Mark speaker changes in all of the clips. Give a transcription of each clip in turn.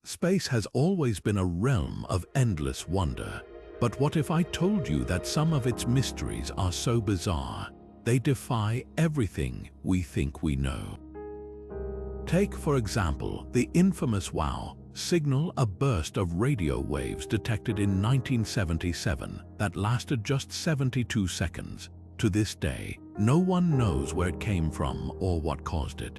Speaker 1: Space has always been a realm of endless wonder. But what if I told you that some of its mysteries are so bizarre, they defy everything we think we know? Take, for example, the infamous WOW signal, a burst of radio waves detected in 1977 that lasted just 72 seconds. To this day, no one knows where it came from or what caused it.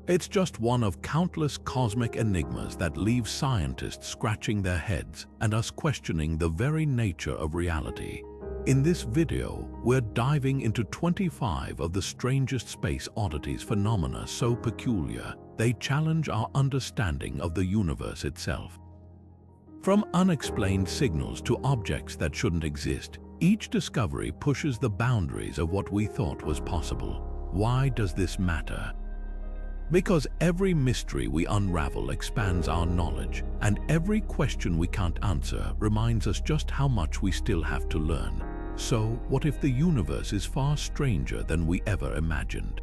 Speaker 1: It's just one of countless cosmic enigmas that leave scientists scratching their heads and us questioning the very nature of reality. In this video, we're diving into 25 of the strangest space oddities phenomena so peculiar, they challenge our understanding of the universe itself. From unexplained signals to objects that shouldn't exist, each discovery pushes the boundaries of what we thought was possible. Why does this matter? Because every mystery we unravel expands our knowledge, and every question we can't answer reminds us just how much we still have to learn. So, what if the universe is far stranger than we ever imagined?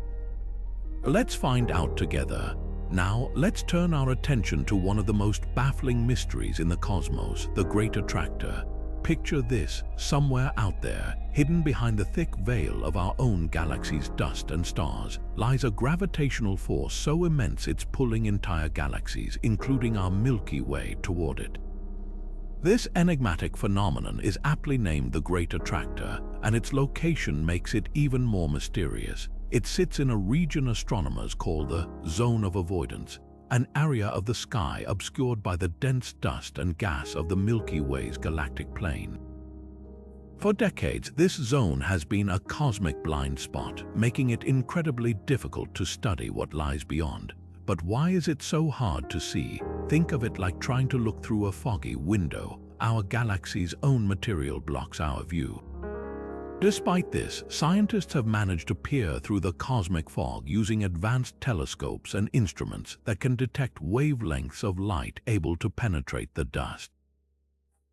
Speaker 1: Let's find out together. Now, let's turn our attention to one of the most baffling mysteries in the cosmos, the Great Attractor. Picture this: somewhere out there, hidden behind the thick veil of our own galaxy's dust and stars, lies a gravitational force so immense it's pulling entire galaxies, including our Milky Way, toward it. This enigmatic phenomenon is aptly named the Great Attractor, and its location makes it even more mysterious. It sits in a region astronomers call the Zone of Avoidance, an area of the sky obscured by the dense dust and gas of the Milky Way's galactic plane. For decades, this zone has been a cosmic blind spot, making it incredibly difficult to study what lies beyond. But why is it so hard to see? Think of it like trying to look through a foggy window. Our galaxy's own material blocks our view. Despite this, scientists have managed to peer through the cosmic fog using advanced telescopes and instruments that can detect wavelengths of light able to penetrate the dust.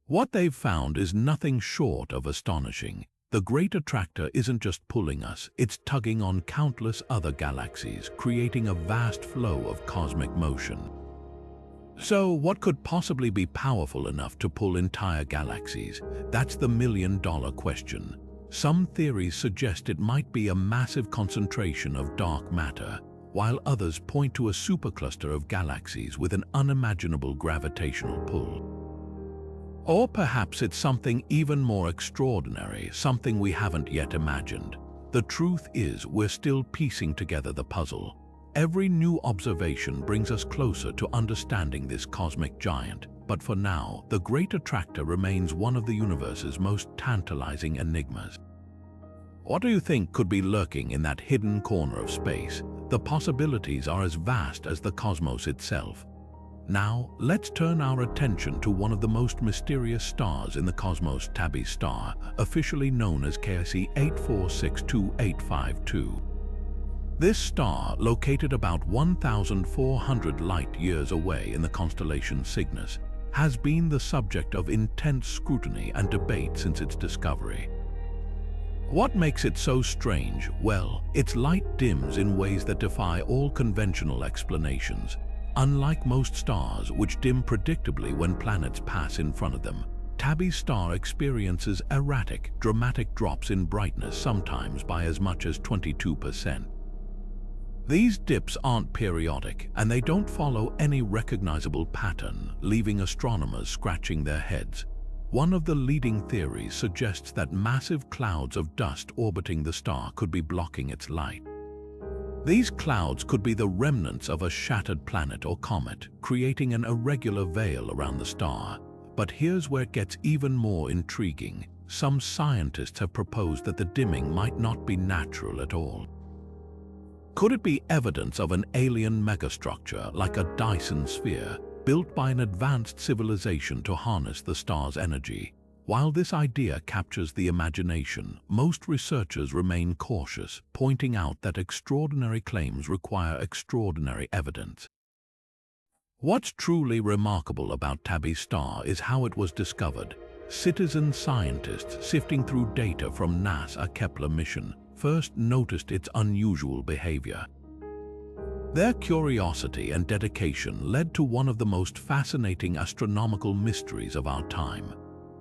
Speaker 1: What they've found is nothing short of astonishing. The Great Attractor isn't just pulling us, it's tugging on countless other galaxies, creating a vast flow of cosmic motion. So, what could possibly be powerful enough to pull entire galaxies? That's the million-dollar question. Some theories suggest it might be a massive concentration of dark matter, while others point to a supercluster of galaxies with an unimaginable gravitational pull. Or perhaps it's something even more extraordinary, something we haven't yet imagined. The truth is, we're still piecing together the puzzle. Every new observation brings us closer to understanding this cosmic giant. But for now, the Great Attractor remains one of the universe's most tantalizing enigmas. What do you think could be lurking in that hidden corner of space? The possibilities are as vast as the cosmos itself. Now, let's turn our attention to one of the most mysterious stars in the cosmos, Tabby Star, officially known as KSE 8462852. This star, located about 1,400 light-years away in the constellation Cygnus, has been the subject of intense scrutiny and debate since its discovery. What makes it so strange? Well, its light dims in ways that defy all conventional explanations. Unlike most stars, which dim predictably when planets pass in front of them, Tabby Star experiences erratic, dramatic drops in brightness, sometimes by as much as 22%. These dips aren't periodic, and they don't follow any recognizable pattern, leaving astronomers scratching their heads. One of the leading theories suggests that massive clouds of dust orbiting the star could be blocking its light. These clouds could be the remnants of a shattered planet or comet, creating an irregular veil around the star. But here's where it gets even more intriguing. Some scientists have proposed that the dimming might not be natural at all. Could it be evidence of an alien megastructure like a Dyson sphere, built by an advanced civilization to harness the star's energy? While this idea captures the imagination, most researchers remain cautious, pointing out that extraordinary claims require extraordinary evidence. What's truly remarkable about Tabby Star is how it was discovered. Citizen scientists sifting through data from NASA's Kepler mission first noticed its unusual behavior. Their curiosity and dedication led to one of the most fascinating astronomical mysteries of our time.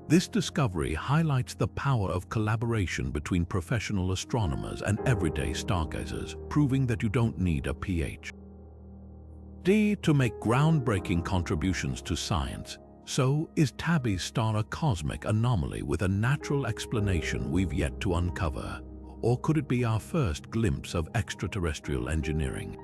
Speaker 1: This discovery highlights the power of collaboration between professional astronomers and everyday stargazers, proving that you don't need a PhD to make groundbreaking contributions to science. So, is Tabby Star a cosmic anomaly with a natural explanation we've yet to uncover? Or could it be our first glimpse of extraterrestrial engineering?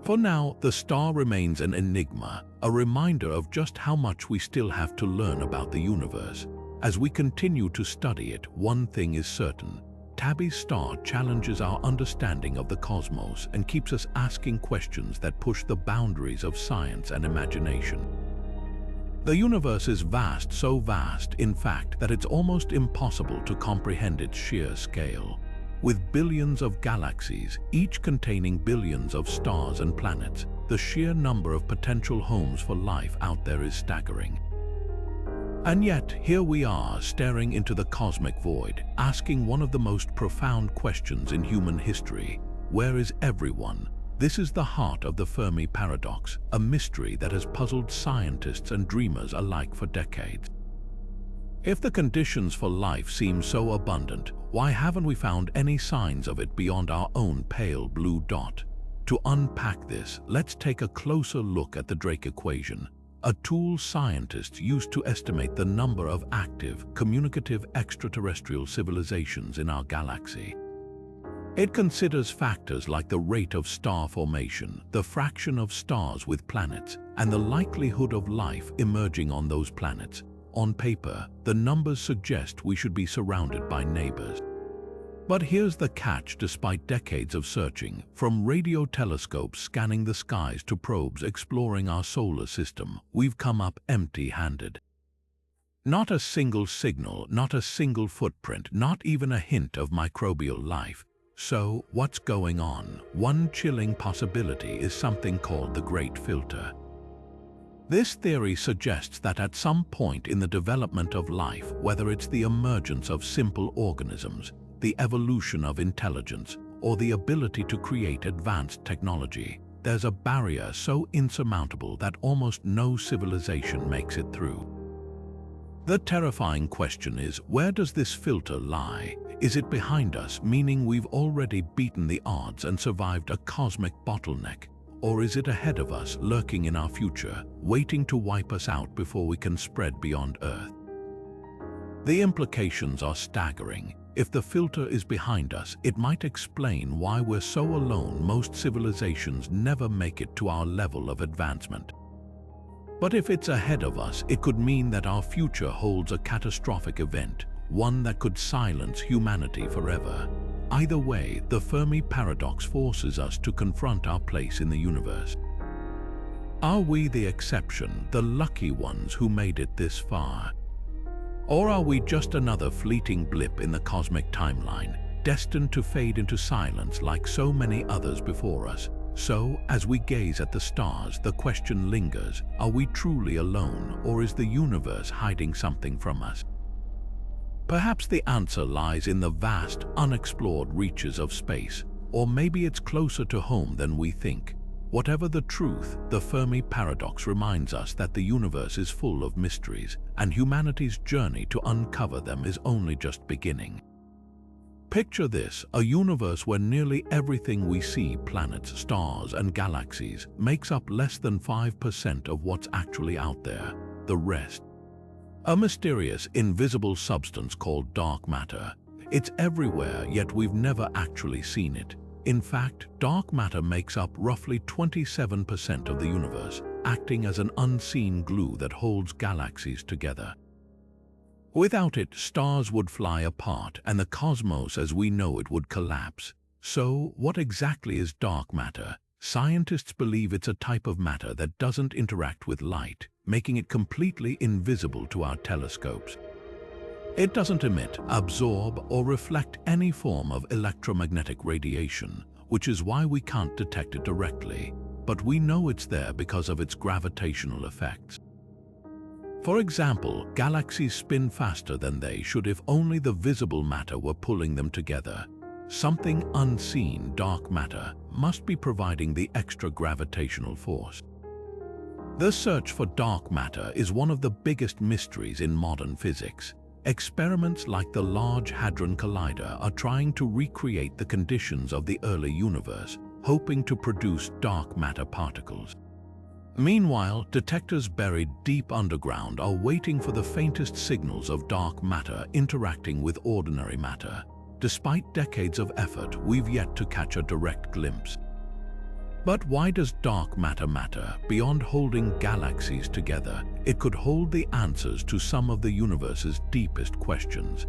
Speaker 1: For now, the star remains an enigma, a reminder of just how much we still have to learn about the universe. As we continue to study it, one thing is certain: Tabby Star challenges our understanding of the cosmos and keeps us asking questions that push the boundaries of science and imagination. The universe is vast, so vast, in fact, that it's almost impossible to comprehend its sheer scale. With billions of galaxies, each containing billions of stars and planets, the sheer number of potential homes for life out there is staggering. And yet, here we are, staring into the cosmic void, asking one of the most profound questions in human history: where is everyone? This is the heart of the Fermi Paradox, a mystery that has puzzled scientists and dreamers alike for decades. If the conditions for life seem so abundant, why haven't we found any signs of it beyond our own pale blue dot? To unpack this, let's take a closer look at the Drake equation, a tool scientists use to estimate the number of active, communicative extraterrestrial civilizations in our galaxy. It considers factors like the rate of star formation, the fraction of stars with planets, and the likelihood of life emerging on those planets. On paper, the numbers suggest we should be surrounded by neighbors. But here's the catch: despite decades of searching, from radio telescopes scanning the skies to probes exploring our solar system, we've come up empty-handed. Not a single signal, not a single footprint, not even a hint of microbial life. So, what's going on? One chilling possibility is something called the Great Filter. This theory suggests that at some point in the development of life, whether it's the emergence of simple organisms, the evolution of intelligence, or the ability to create advanced technology, there's a barrier so insurmountable that almost no civilization makes it through. The terrifying question is, where does this filter lie? Is it behind us, meaning we've already beaten the odds and survived a cosmic bottleneck? Or is it ahead of us, lurking in our future, waiting to wipe us out before we can spread beyond Earth? The implications are staggering. If the filter is behind us, it might explain why we're so alone. Most civilizations never make it to our level of advancement. But if it's ahead of us, it could mean that our future holds a catastrophic event, one that could silence humanity forever. Either way, the Fermi Paradox forces us to confront our place in the universe. Are we the exception, the lucky ones who made it this far? Or are we just another fleeting blip in the cosmic timeline, destined to fade into silence like so many others before us? So, as we gaze at the stars, the question lingers: are we truly alone, or is the universe hiding something from us? Perhaps the answer lies in the vast, unexplored reaches of space, or maybe it's closer to home than we think. Whatever the truth, the Fermi Paradox reminds us that the universe is full of mysteries, and humanity's journey to uncover them is only just beginning. Picture this: a universe where nearly everything we see, planets, stars, and galaxies, makes up less than 5% of what's actually out there. The rest, a mysterious, invisible substance called dark matter. It's everywhere, yet we've never actually seen it. In fact, dark matter makes up roughly 27% of the universe, acting as an unseen glue that holds galaxies together. Without it, stars would fly apart, and the cosmos as we know it would collapse. So, what exactly is dark matter? Scientists believe it's a type of matter that doesn't interact with light, making it completely invisible to our telescopes. It doesn't emit, absorb, or reflect any form of electromagnetic radiation, which is why we can't detect it directly. But we know it's there because of its gravitational effects. For example, galaxies spin faster than they should if only the visible matter were pulling them together. Something unseen, dark matter, must be providing the extra gravitational force. The search for dark matter is one of the biggest mysteries in modern physics. Experiments like the Large Hadron Collider are trying to recreate the conditions of the early universe, hoping to produce dark matter particles. Meanwhile, detectors buried deep underground are waiting for the faintest signals of dark matter interacting with ordinary matter. Despite decades of effort, we've yet to catch a direct glimpse. But why does dark matter matter? Beyond holding galaxies together, it could hold the answers to some of the universe's deepest questions.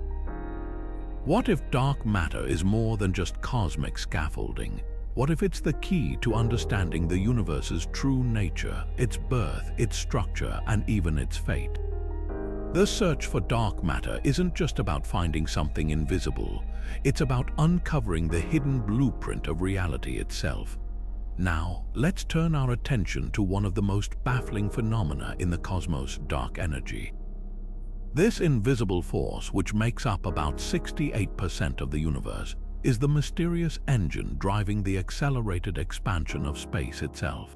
Speaker 1: What if dark matter is more than just cosmic scaffolding? What if it's the key to understanding the universe's true nature, its birth, its structure, and even its fate? The search for dark matter isn't just about finding something invisible. It's about uncovering the hidden blueprint of reality itself. Now, let's turn our attention to one of the most baffling phenomena in the cosmos: dark energy. This invisible force, which makes up about 68% of the universe, is the mysterious engine driving the accelerated expansion of space itself.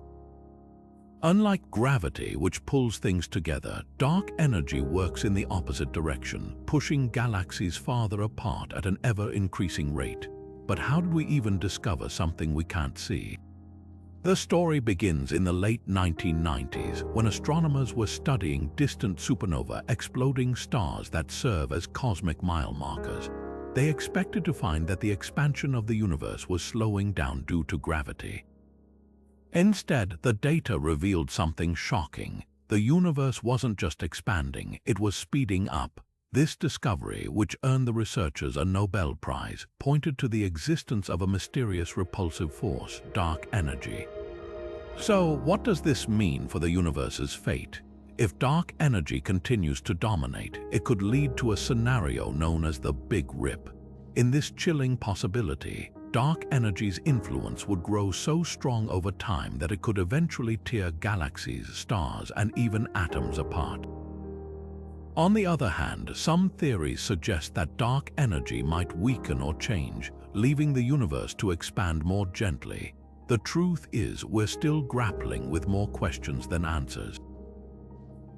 Speaker 1: Unlike gravity, which pulls things together, dark energy works in the opposite direction, pushing galaxies farther apart at an ever-increasing rate. But how did we even discover something we can't see? The story begins in the late 1990s, when astronomers were studying distant supernova exploding stars that serve as cosmic mile markers. They expected to find that the expansion of the universe was slowing down due to gravity. Instead, the data revealed something shocking. The universe wasn't just expanding, it was speeding up. This discovery, which earned the researchers a Nobel Prize, pointed to the existence of a mysterious repulsive force: dark energy. So, what does this mean for the universe's fate? If dark energy continues to dominate, it could lead to a scenario known as the Big Rip. In this chilling possibility, dark energy's influence would grow so strong over time that it could eventually tear galaxies, stars, and even atoms apart. On the other hand, some theories suggest that dark energy might weaken or change, leaving the universe to expand more gently. The truth is, we're still grappling with more questions than answers.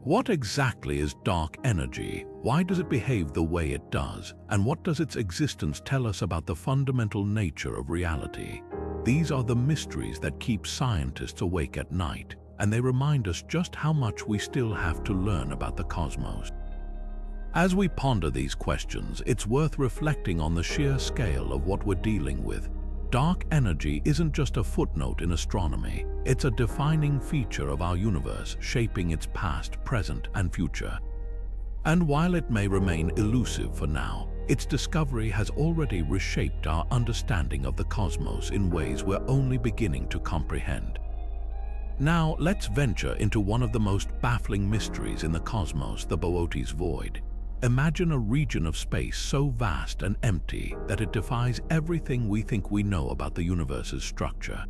Speaker 1: What exactly is dark energy? Why does it behave the way it does? And what does its existence tell us about the fundamental nature of reality? These are the mysteries that keep scientists awake at night, and they remind us just how much we still have to learn about the cosmos. As we ponder these questions, it's worth reflecting on the sheer scale of what we're dealing with. Dark energy isn't just a footnote in astronomy, it's a defining feature of our universe, shaping its past, present, and future. And while it may remain elusive for now, its discovery has already reshaped our understanding of the cosmos in ways we're only beginning to comprehend. Now, let's venture into one of the most baffling mysteries in the cosmos: the Boötes Void. Imagine a region of space so vast and empty that it defies everything we think we know about the universe's structure.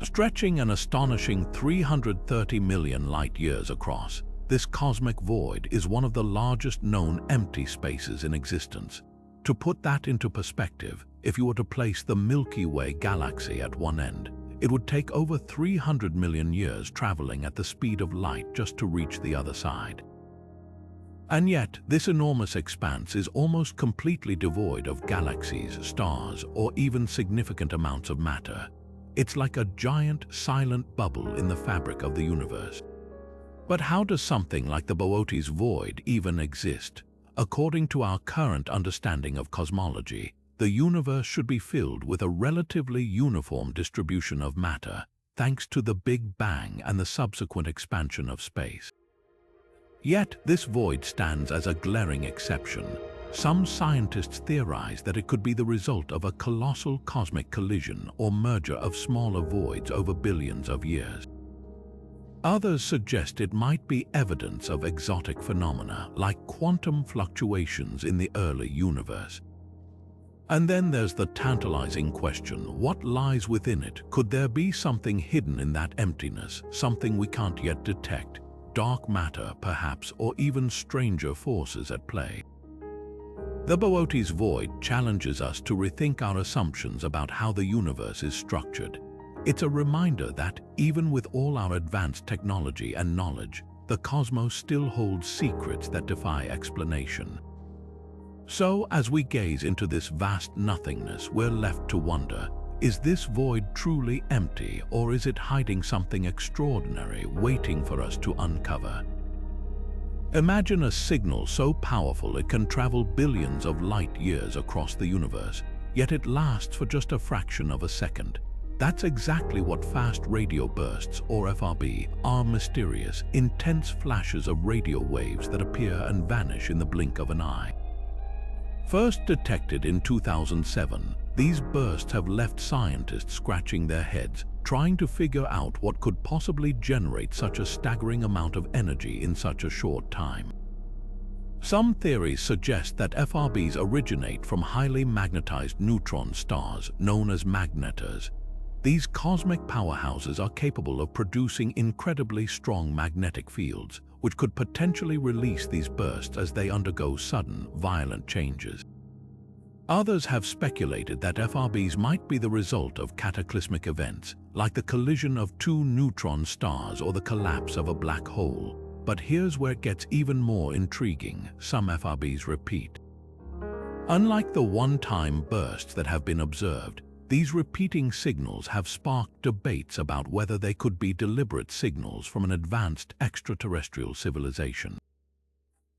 Speaker 1: Stretching an astonishing 330 million light-years across, this cosmic void is one of the largest known empty spaces in existence. To put that into perspective, if you were to place the Milky Way galaxy at one end, it would take over 300 million years traveling at the speed of light just to reach the other side. And yet, this enormous expanse is almost completely devoid of galaxies, stars, or even significant amounts of matter. It's like a giant, silent bubble in the fabric of the universe. But how does something like the Boötes Void even exist? According to our current understanding of cosmology, the universe should be filled with a relatively uniform distribution of matter, thanks to the Big Bang and the subsequent expansion of space. Yet, this void stands as a glaring exception. Some scientists theorize that it could be the result of a colossal cosmic collision or merger of smaller voids over billions of years. Others suggest it might be evidence of exotic phenomena like quantum fluctuations in the early universe. And then there's the tantalizing question: what lies within it? Could there be something hidden in that emptiness, something we can't yet detect? Dark matter, perhaps, or even stranger forces at play. The Boötes Void challenges us to rethink our assumptions about how the universe is structured. It's a reminder that, even with all our advanced technology and knowledge, the cosmos still holds secrets that defy explanation. So, as we gaze into this vast nothingness, we're left to wonder, is this void truly empty, or is it hiding something extraordinary waiting for us to uncover? Imagine a signal so powerful it can travel billions of light years across the universe, yet it lasts for just a fraction of a second. That's exactly what fast radio bursts, or FRB, are: mysterious, intense flashes of radio waves that appear and vanish in the blink of an eye. First detected in 2007, these bursts have left scientists scratching their heads, trying to figure out what could possibly generate such a staggering amount of energy in such a short time. Some theories suggest that FRBs originate from highly magnetized neutron stars known as magnetars. These cosmic powerhouses are capable of producing incredibly strong magnetic fields, which could potentially release these bursts as they undergo sudden, violent changes. Others have speculated that FRBs might be the result of cataclysmic events, like the collision of two neutron stars or the collapse of a black hole. But here's where it gets even more intriguing: some FRBs repeat. Unlike the one-time bursts that have been observed, these repeating signals have sparked debates about whether they could be deliberate signals from an advanced extraterrestrial civilization.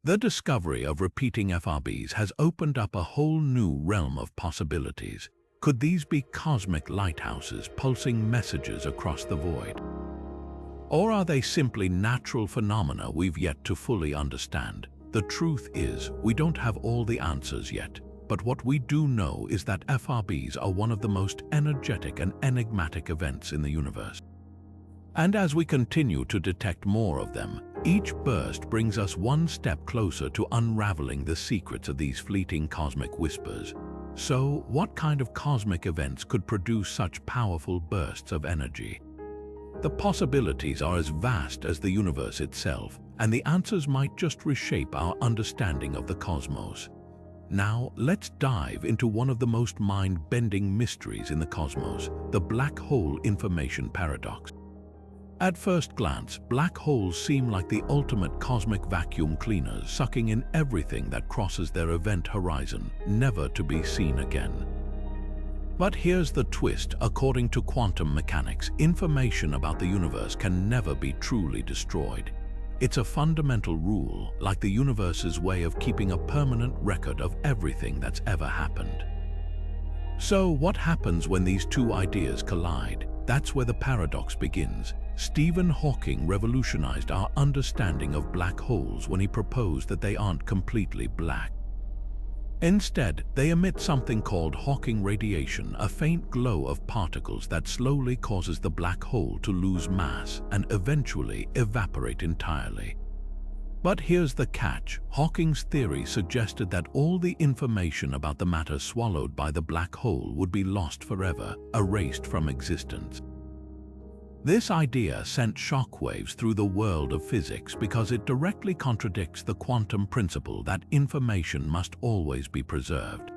Speaker 1: The discovery of repeating FRBs has opened up a whole new realm of possibilities. Could these be cosmic lighthouses pulsing messages across the void? Or are they simply natural phenomena we've yet to fully understand? The truth is, we don't have all the answers yet. But what we do know is that FRBs are one of the most energetic and enigmatic events in the universe. And as we continue to detect more of them, each burst brings us one step closer to unraveling the secrets of these fleeting cosmic whispers. So, what kind of cosmic events could produce such powerful bursts of energy? The possibilities are as vast as the universe itself, and the answers might just reshape our understanding of the cosmos. Now, let's dive into one of the most mind-bending mysteries in the cosmos, the black hole information paradox. At first glance, black holes seem like the ultimate cosmic vacuum cleaners, sucking in everything that crosses their event horizon, never to be seen again. But here's the twist: according to quantum mechanics, information about the universe can never be truly destroyed. It's a fundamental rule, like the universe's way of keeping a permanent record of everything that's ever happened. So, what happens when these two ideas collide? That's where the paradox begins. Stephen Hawking revolutionized our understanding of black holes when he proposed that they aren't completely black. Instead, they emit something called Hawking radiation, a faint glow of particles that slowly causes the black hole to lose mass and eventually evaporate entirely. But here's the catch: Hawking's theory suggested that all the information about the matter swallowed by the black hole would be lost forever, erased from existence. This idea sent shockwaves through the world of physics because it directly contradicts the quantum principle that information must always be preserved.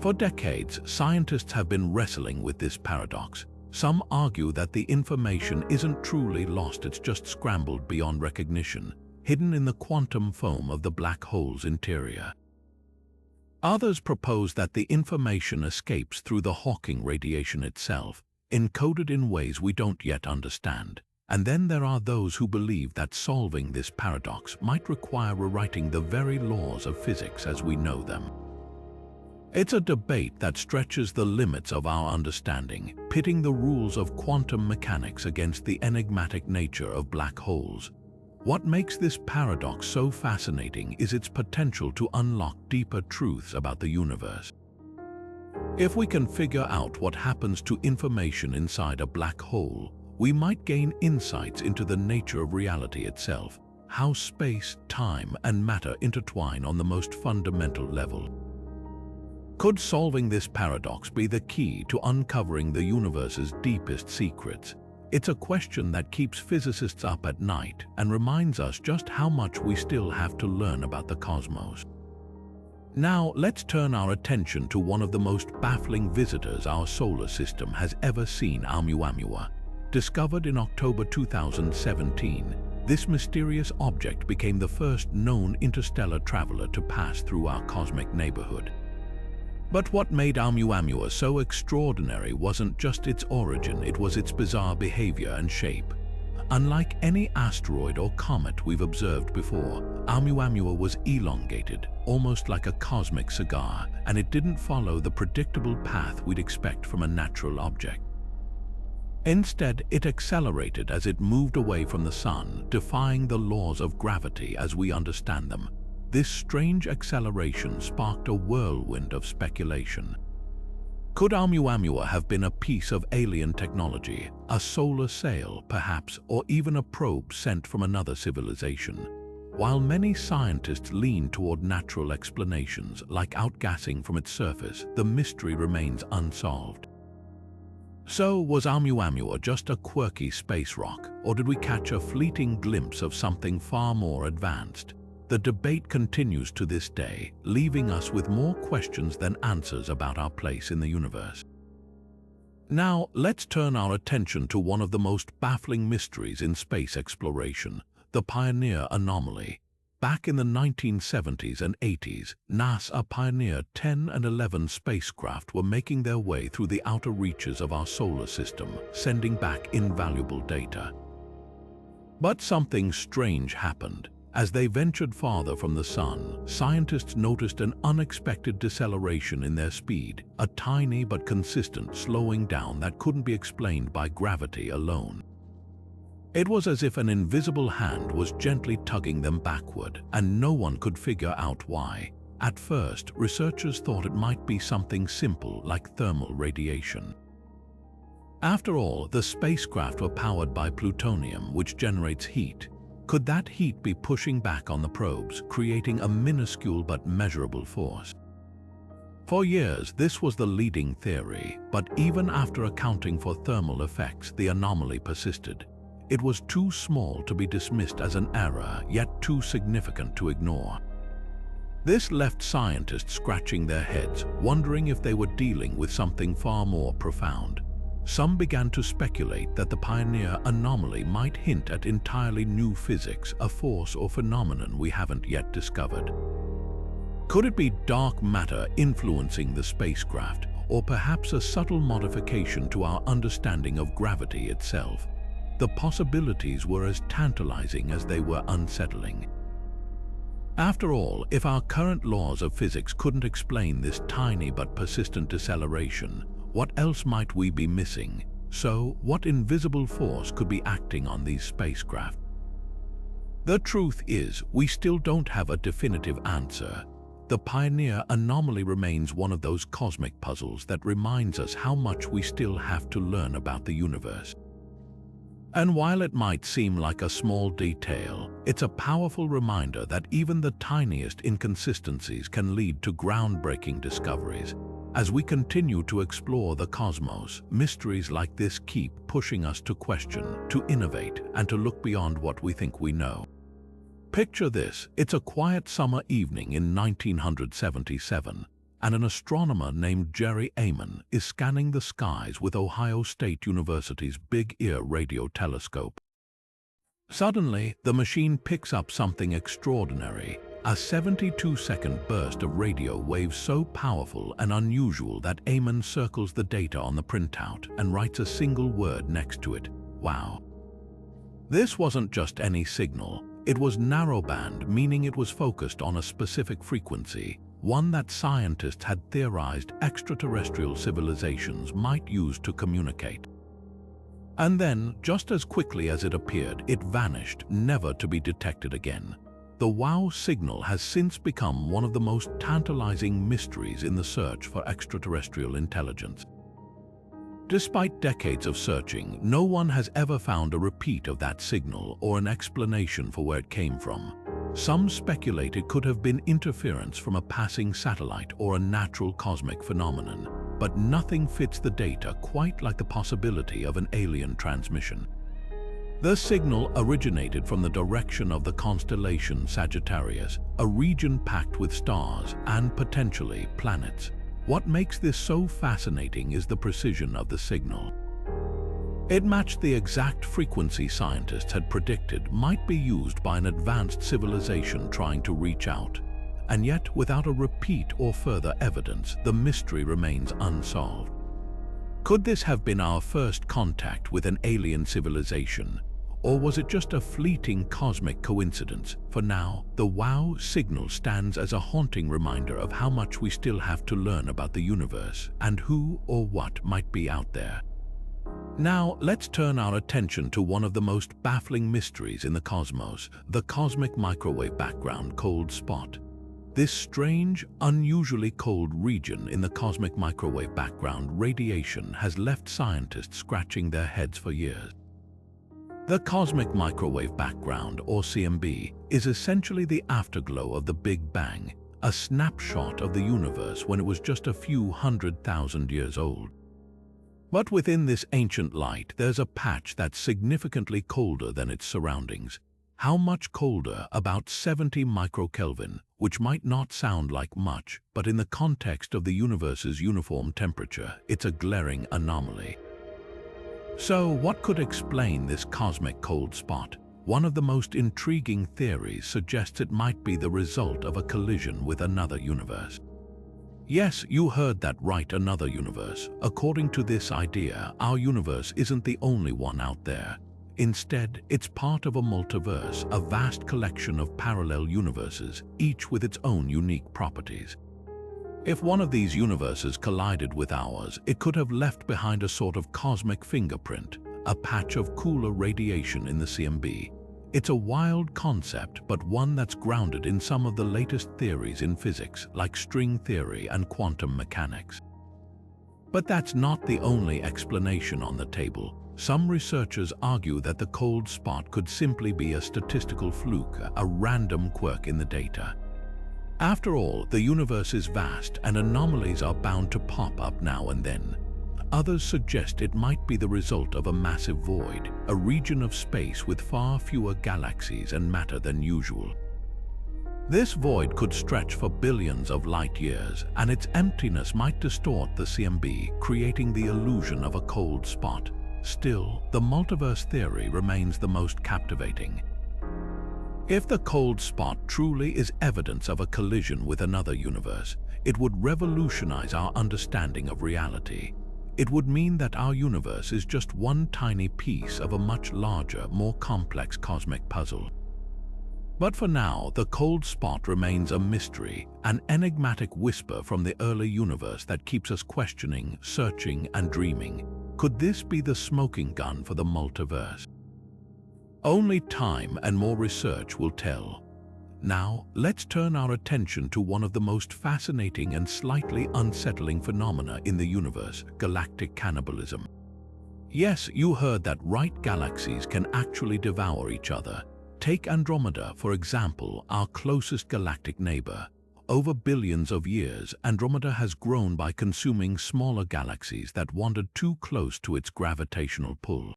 Speaker 1: For decades, scientists have been wrestling with this paradox. Some argue that the information isn't truly lost, it's just scrambled beyond recognition, hidden in the quantum foam of the black hole's interior. Others propose that the information escapes through the Hawking radiation itself, encoded in ways we don't yet understand. And then there are those who believe that solving this paradox might require rewriting the very laws of physics as we know them. It's a debate that stretches the limits of our understanding, pitting the rules of quantum mechanics against the enigmatic nature of black holes. What makes this paradox so fascinating is its potential to unlock deeper truths about the universe. If we can figure out what happens to information inside a black hole, we might gain insights into the nature of reality itself, how space, time, and matter intertwine on the most fundamental level. Could solving this paradox be the key to uncovering the universe's deepest secrets? It's a question that keeps physicists up at night and reminds us just how much we still have to learn about the cosmos. Now, let's turn our attention to one of the most baffling visitors our solar system has ever seen, Oumuamua. Discovered in October 2017, this mysterious object became the first known interstellar traveler to pass through our cosmic neighborhood. But what made Oumuamua so extraordinary wasn't just its origin, it was its bizarre behavior and shape. Unlike any asteroid or comet we've observed before, Oumuamua was elongated, almost like a cosmic cigar, and it didn't follow the predictable path we'd expect from a natural object. Instead, it accelerated as it moved away from the Sun, defying the laws of gravity as we understand them. This strange acceleration sparked a whirlwind of speculation. Could Oumuamua have been a piece of alien technology, a solar sail, perhaps, or even a probe sent from another civilization? While many scientists lean toward natural explanations, like outgassing from its surface, the mystery remains unsolved. So, was Oumuamua just a quirky space rock, or did we catch a fleeting glimpse of something far more advanced? The debate continues to this day, leaving us with more questions than answers about our place in the universe. Now, let's turn our attention to one of the most baffling mysteries in space exploration, the Pioneer Anomaly. Back in the 1970s and 80s, NASA Pioneer 10 and 11 spacecraft were making their way through the outer reaches of our solar system, sending back invaluable data. But something strange happened. As they ventured farther from the Sun, scientists noticed an unexpected deceleration in their speed, a tiny but consistent slowing down that couldn't be explained by gravity alone. It was as if an invisible hand was gently tugging them backward, and no one could figure out why. At first, researchers thought it might be something simple like thermal radiation. After all, the spacecraft were powered by plutonium, which generates heat. Could that heat be pushing back on the probes, creating a minuscule but measurable force? For years, this was the leading theory, but even after accounting for thermal effects, the anomaly persisted. It was too small to be dismissed as an error, yet too significant to ignore. This left scientists scratching their heads, wondering if they were dealing with something far more profound. Some began to speculate that the Pioneer Anomaly might hint at entirely new physics, a force or phenomenon we haven't yet discovered. Could it be dark matter influencing the spacecraft, or perhaps a subtle modification to our understanding of gravity itself? The possibilities were as tantalizing as they were unsettling. After all, if our current laws of physics couldn't explain this tiny but persistent deceleration, what else might we be missing? So, what invisible force could be acting on these spacecraft? The truth is, we still don't have a definitive answer. The Pioneer Anomaly remains one of those cosmic puzzles that reminds us how much we still have to learn about the universe. And while it might seem like a small detail, it's a powerful reminder that even the tiniest inconsistencies can lead to groundbreaking discoveries. As we continue to explore the cosmos, mysteries like this keep pushing us to question, to innovate, and to look beyond what we think we know. Picture this: it's a quiet summer evening in 1977, and an astronomer named Jerry Amon is scanning the skies with Ohio State University's Big Ear radio telescope. Suddenly, the machine picks up something extraordinary, a 72-second burst of radio waves so powerful and unusual that Amon circles the data on the printout and writes a single word next to it: wow. This wasn't just any signal. It was narrowband, meaning it was focused on a specific frequency, one that scientists had theorized extraterrestrial civilizations might use to communicate. And then, just as quickly as it appeared, it vanished, never to be detected again. The WOW signal has since become one of the most tantalizing mysteries in the search for extraterrestrial intelligence. Despite decades of searching, no one has ever found a repeat of that signal or an explanation for where it came from. Some speculate it could have been interference from a passing satellite or a natural cosmic phenomenon, but nothing fits the data quite like the possibility of an alien transmission. The signal originated from the direction of the constellation Sagittarius, a region packed with stars and potentially planets. What makes this so fascinating is the precision of the signal. It matched the exact frequency scientists had predicted might be used by an advanced civilization trying to reach out. And yet, without a repeat or further evidence, the mystery remains unsolved. Could this have been our first contact with an alien civilization? Or was it just a fleeting cosmic coincidence? For now, the WOW signal stands as a haunting reminder of how much we still have to learn about the universe and who or what might be out there. Now, let's turn our attention to one of the most baffling mysteries in the cosmos, the cosmic microwave background cold spot. This strange, unusually cold region in the cosmic microwave background radiation has left scientists scratching their heads for years. The cosmic microwave background, or CMB, is essentially the afterglow of the Big Bang, a snapshot of the universe when it was just a few 100,000 years old. But within this ancient light, there's a patch that's significantly colder than its surroundings. How much colder? About 70 microkelvin, which might not sound like much, but in the context of the universe's uniform temperature, it's a glaring anomaly. So, what could explain this cosmic cold spot? One of the most intriguing theories suggests it might be the result of a collision with another universe. Yes, you heard that right, another universe. According to this idea, our universe isn't the only one out there. Instead, it's part of a multiverse, a vast collection of parallel universes, each with its own unique properties. If one of these universes collided with ours, it could have left behind a sort of cosmic fingerprint, a patch of cooler radiation in the CMB. It's a wild concept, but one that's grounded in some of the latest theories in physics, like string theory and quantum mechanics. But that's not the only explanation on the table. Some researchers argue that the cold spot could simply be a statistical fluke, a random quirk in the data. After all, the universe is vast and anomalies are bound to pop up now and then. Others suggest it might be the result of a massive void, a region of space with far fewer galaxies and matter than usual. This void could stretch for billions of light years, and its emptiness might distort the CMB, creating the illusion of a cold spot. Still, the multiverse theory remains the most captivating. If the cold spot truly is evidence of a collision with another universe, it would revolutionize our understanding of reality. It would mean that our universe is just one tiny piece of a much larger, more complex cosmic puzzle. But for now, the cold spot remains a mystery, an enigmatic whisper from the early universe that keeps us questioning, searching, and dreaming. Could this be the smoking gun for the multiverse? Only time and more research will tell. Now, let's turn our attention to one of the most fascinating and slightly unsettling phenomena in the universe, galactic cannibalism. Yes, you heard that right, galaxies can actually devour each other. Take Andromeda, for example, our closest galactic neighbor. Over billions of years, Andromeda has grown by consuming smaller galaxies that wandered too close to its gravitational pull.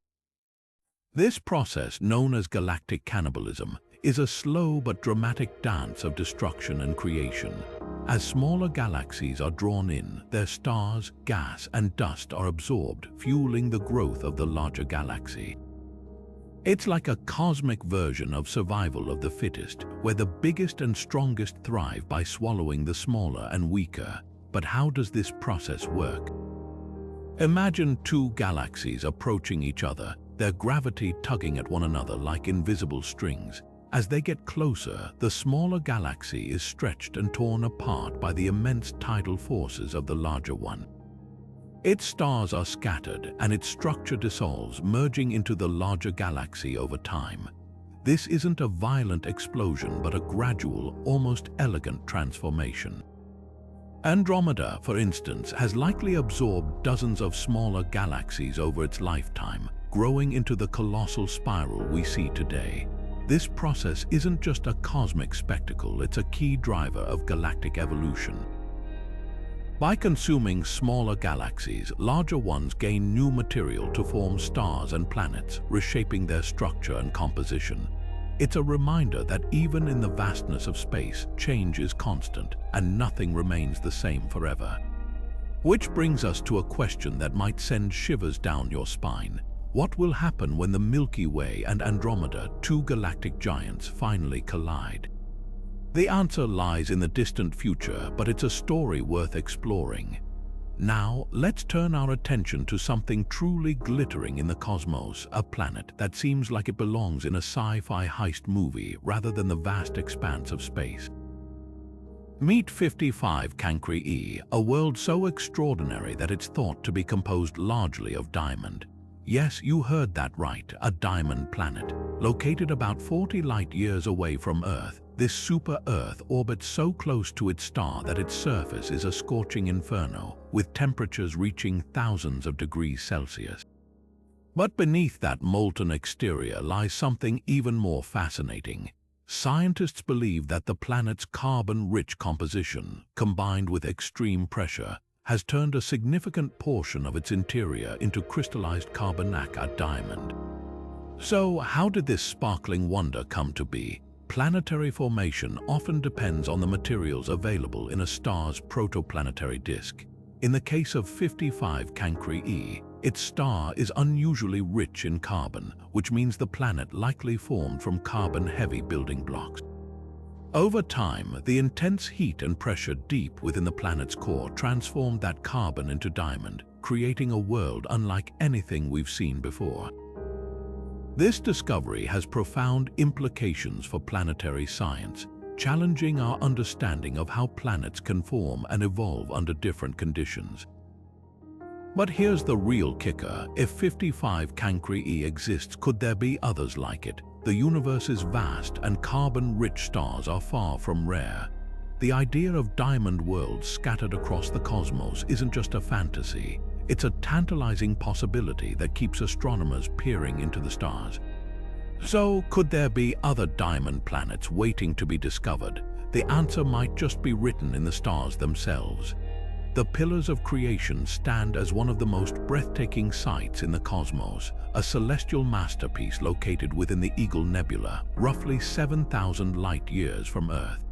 Speaker 1: This process, known as galactic cannibalism, is a slow but dramatic dance of destruction and creation. As smaller galaxies are drawn in, their stars, gas, and dust are absorbed, fueling the growth of the larger galaxy. It's like a cosmic version of survival of the fittest, where the biggest and strongest thrive by swallowing the smaller and weaker. But how does this process work? Imagine two galaxies approaching each other, their gravity tugging at one another like invisible strings. As they get closer, the smaller galaxy is stretched and torn apart by the immense tidal forces of the larger one. Its stars are scattered and its structure dissolves, merging into the larger galaxy over time. This isn't a violent explosion, but a gradual, almost elegant transformation. Andromeda, for instance, has likely absorbed dozens of smaller galaxies over its lifetime, growing into the colossal spiral we see today. This process isn't just a cosmic spectacle, it's a key driver of galactic evolution. By consuming smaller galaxies, larger ones gain new material to form stars and planets, reshaping their structure and composition. It's a reminder that even in the vastness of space, change is constant and nothing remains the same forever. Which brings us to a question that might send shivers down your spine. What will happen when the Milky Way and Andromeda, two galactic giants, finally collide? The answer lies in the distant future, but it's a story worth exploring. Now, let's turn our attention to something truly glittering in the cosmos, a planet that seems like it belongs in a sci-fi heist movie rather than the vast expanse of space. Meet 55 Cancri E, a world so extraordinary that it's thought to be composed largely of diamond. Yes, you heard that right, a diamond planet. Located about 40 light-years away from Earth, this super-Earth orbits so close to its star that its surface is a scorching inferno, with temperatures reaching thousands of degrees Celsius. But beneath that molten exterior lies something even more fascinating. Scientists believe that the planet's carbon-rich composition, combined with extreme pressure, has turned a significant portion of its interior into crystallized carbonate diamond. So, how did this sparkling wonder come to be? Planetary formation often depends on the materials available in a star's protoplanetary disk. In the case of 55 Cancri E, its star is unusually rich in carbon, which means the planet likely formed from carbon-heavy building blocks. Over time, the intense heat and pressure deep within the planet's core transformed that carbon into diamond, creating a world unlike anything we've seen before. This discovery has profound implications for planetary science, challenging our understanding of how planets can form and evolve under different conditions. But here's the real kicker. If 55 Cancri E exists, could there be others like it? The universe is vast and carbon-rich stars are far from rare. The idea of diamond worlds scattered across the cosmos isn't just a fantasy. It's a tantalizing possibility that keeps astronomers peering into the stars. So, could there be other diamond planets waiting to be discovered? The answer might just be written in the stars themselves. The Pillars of Creation stand as one of the most breathtaking sights in the cosmos, a celestial masterpiece located within the Eagle Nebula, roughly 7,000 light-years from Earth.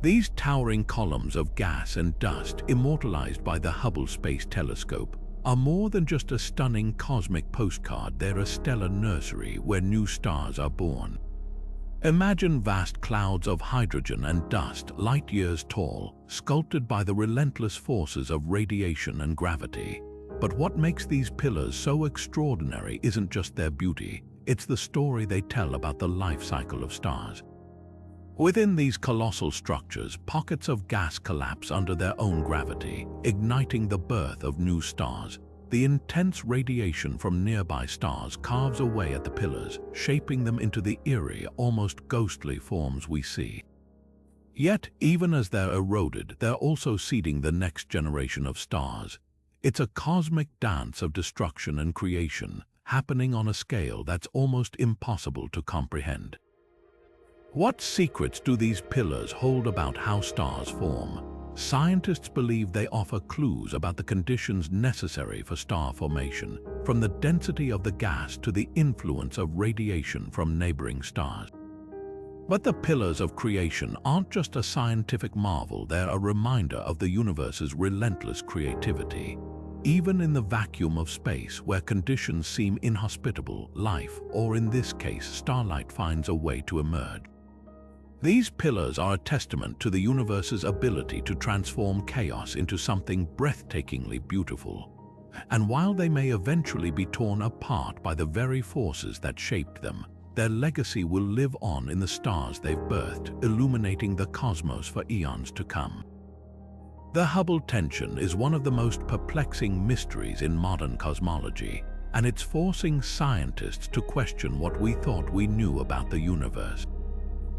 Speaker 1: These towering columns of gas and dust, immortalized by the Hubble Space Telescope, are more than just a stunning cosmic postcard. They're a stellar nursery where new stars are born. Imagine vast clouds of hydrogen and dust, light-years tall, sculpted by the relentless forces of radiation and gravity. But what makes these pillars so extraordinary isn't just their beauty, it's the story they tell about the life cycle of stars. Within these colossal structures, pockets of gas collapse under their own gravity, igniting the birth of new stars. The intense radiation from nearby stars carves away at the pillars, shaping them into the eerie, almost ghostly forms we see. Yet, even as they're eroded, they're also seeding the next generation of stars. It's a cosmic dance of destruction and creation, happening on a scale that's almost impossible to comprehend. What secrets do these pillars hold about how stars form? Scientists believe they offer clues about the conditions necessary for star formation, from the density of the gas to the influence of radiation from neighboring stars. But the Pillars of Creation aren't just a scientific marvel, they're a reminder of the universe's relentless creativity. Even in the vacuum of space, where conditions seem inhospitable, life, or in this case starlight, finds a way to emerge. These pillars are a testament to the universe's ability to transform chaos into something breathtakingly beautiful. And while they may eventually be torn apart by the very forces that shaped them, their legacy will live on in the stars they've birthed, illuminating the cosmos for eons to come. The Hubble Tension is one of the most perplexing mysteries in modern cosmology, and it's forcing scientists to question what we thought we knew about the universe.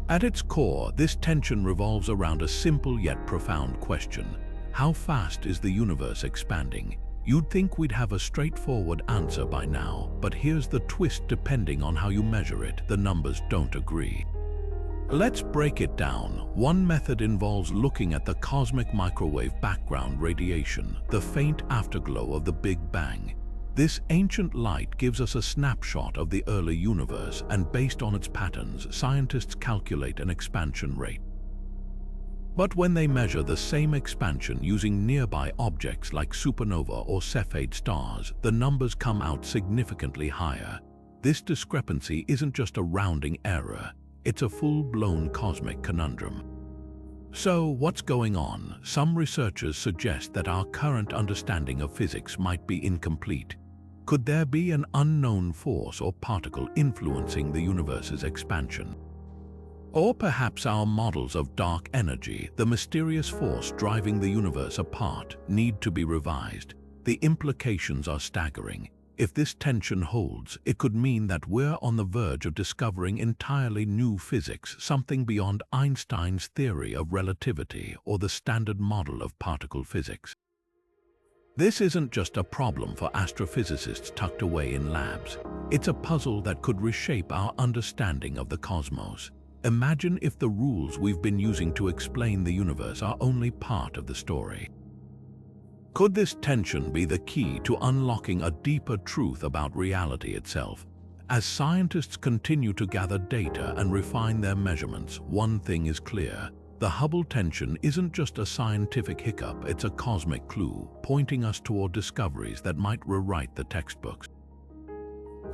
Speaker 1: At its core, this tension revolves around a simple yet profound question. How fast is the universe expanding? You'd think we'd have a straightforward answer by now, but here's the twist: depending on how you measure it, the numbers don't agree. Let's break it down. One method involves looking at the cosmic microwave background radiation, the faint afterglow of the Big Bang. This ancient light gives us a snapshot of the early universe, and based on its patterns, scientists calculate an expansion rate. But when they measure the same expansion using nearby objects like supernova or Cepheid stars, the numbers come out significantly higher. This discrepancy isn't just a rounding error. It's a full-blown cosmic conundrum. So, what's going on? Some researchers suggest that our current understanding of physics might be incomplete. Could there be an unknown force or particle influencing the universe's expansion? Or perhaps our models of dark energy, the mysterious force driving the universe apart, need to be revised. The implications are staggering. If this tension holds, it could mean that we're on the verge of discovering entirely new physics, something beyond Einstein's theory of relativity or the standard model of particle physics. This isn't just a problem for astrophysicists tucked away in labs. It's a puzzle that could reshape our understanding of the cosmos. Imagine if the rules we've been using to explain the universe are only part of the story. Could this tension be the key to unlocking a deeper truth about reality itself? As scientists continue to gather data and refine their measurements, one thing is clear. The Hubble tension isn't just a scientific hiccup, it's a cosmic clue, pointing us toward discoveries that might rewrite the textbooks.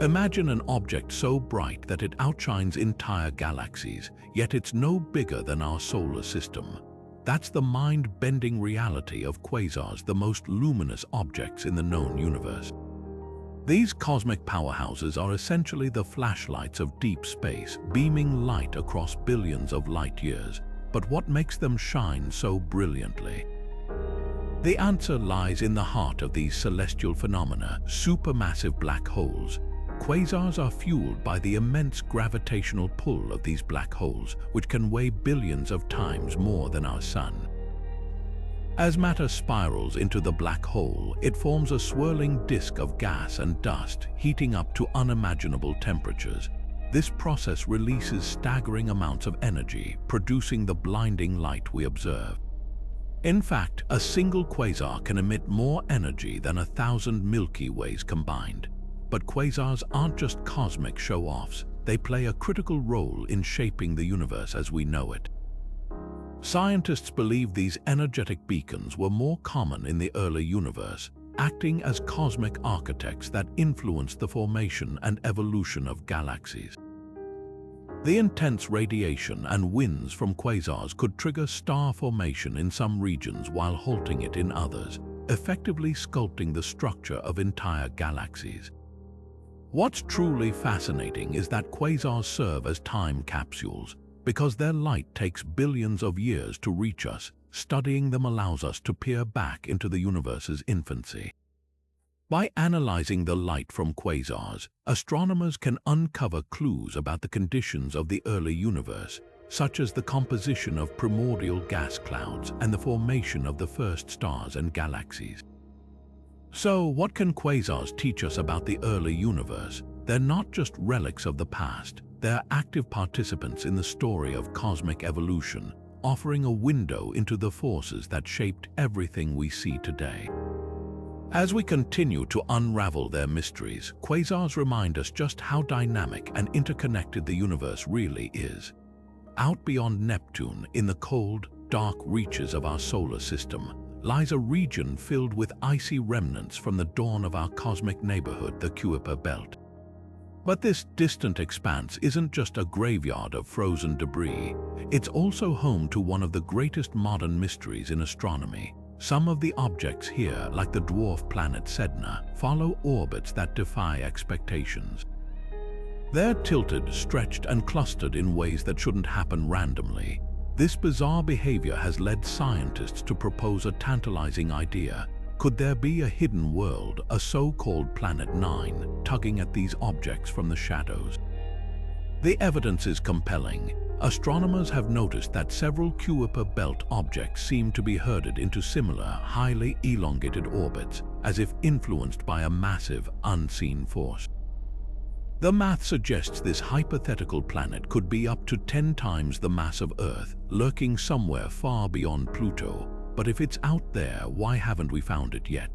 Speaker 1: Imagine an object so bright that it outshines entire galaxies, yet it's no bigger than our solar system. That's the mind-bending reality of quasars, the most luminous objects in the known universe. These cosmic powerhouses are essentially the flashlights of deep space, beaming light across billions of light years. But what makes them shine so brilliantly? The answer lies in the heart of these celestial phenomena, supermassive black holes. Quasars are fueled by the immense gravitational pull of these black holes, which can weigh billions of times more than our Sun. As matter spirals into the black hole, it forms a swirling disk of gas and dust, heating up to unimaginable temperatures. This process releases staggering amounts of energy, producing the blinding light we observe. In fact, a single quasar can emit more energy than 1,000 Milky Ways combined. But quasars aren't just cosmic show-offs. They play a critical role in shaping the universe as we know it. Scientists believe these energetic beacons were more common in the early universe, acting as cosmic architects that influenced the formation and evolution of galaxies. The intense radiation and winds from quasars could trigger star formation in some regions while halting it in others, effectively sculpting the structure of entire galaxies. What's truly fascinating is that quasars serve as time capsules. Because their light takes billions of years to reach us, studying them allows us to peer back into the universe's infancy. By analyzing the light from quasars, astronomers can uncover clues about the conditions of the early universe, such as the composition of primordial gas clouds and the formation of the first stars and galaxies. So, what can quasars teach us about the early universe? They're not just relics of the past, they're active participants in the story of cosmic evolution, offering a window into the forces that shaped everything we see today. As we continue to unravel their mysteries, quasars remind us just how dynamic and interconnected the universe really is. Out beyond Neptune, in the cold, dark reaches of our solar system, lies a region filled with icy remnants from the dawn of our cosmic neighborhood, the Kuiper belt. But this distant expanse isn't just a graveyard of frozen debris. It's also home to one of the greatest modern mysteries in astronomy. Some of the objects here, like the dwarf planet Sedna, follow orbits that defy expectations. They're tilted, stretched, and clustered in ways that shouldn't happen randomly. This bizarre behavior has led scientists to propose a tantalizing idea. Could there be a hidden world, a so-called Planet 9, tugging at these objects from the shadows? The evidence is compelling. Astronomers have noticed that several Kuiper belt objects seem to be herded into similar, highly elongated orbits, as if influenced by a massive, unseen force. The math suggests this hypothetical planet could be up to 10 times the mass of Earth, lurking somewhere far beyond Pluto. But if it's out there, why haven't we found it yet?